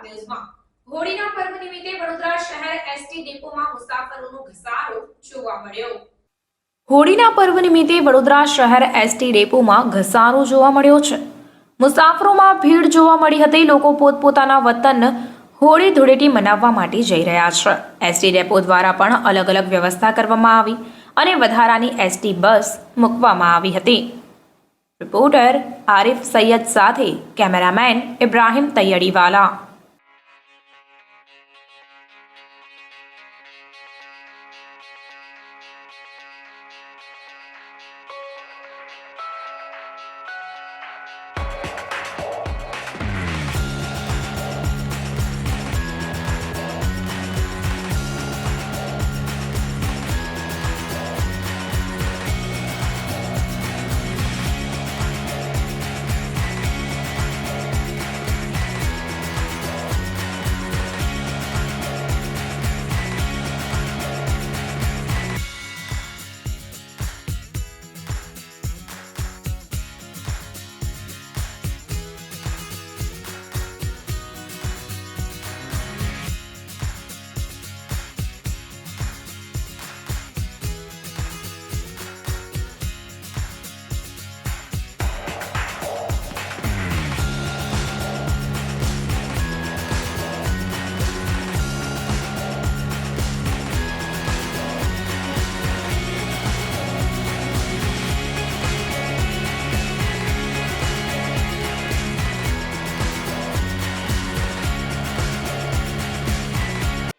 ન્યૂઝમાં હોળીના પર્વ નિમિત્તે વડોદરા શહેર એસટી ડેપોમાં મુસાફરોનો ઘસારો જોવા મળ્યો। હોળીના પર્વ નિમિત્તે વડોદરા શહેર એસટી ડેપોમાં ઘસારો જોવા મળ્યો છે। મુસાફરોમાં ભીડ જોવા મળી હતી। લોકો પોતપોતાના વતન હોળી ધૂળેટી મનાવવા માટે જઈ રહ્યા છે। એસટી ડેપો દ્વારા પણ અલગ અલગ વ્યવસ્થા કરવામાં આવી અને વધારાની એસટી બસ મૂકવામાં આવી હતી। રિપોર્ટર આરિફ સૈયદ સાથે કેમેરામેન ઇબ્રાહિમ તૈયડીવાલા।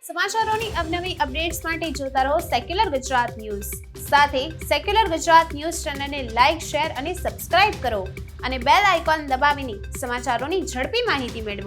સમાચારોની અવનવી અપડેટ્સ માટે જોતા રહો સેક્યુલર ગુજરાત ન્યૂઝ। સાથે સેક્યુલર ગુજરાત ન્યૂઝ ચેનલને લાઇક, શેર અને સબસ્ક્રાઇબ કરો અને બેલ આઇકોન દબાવીને સમાચારોની ઝડપી માહિતી મેળવો।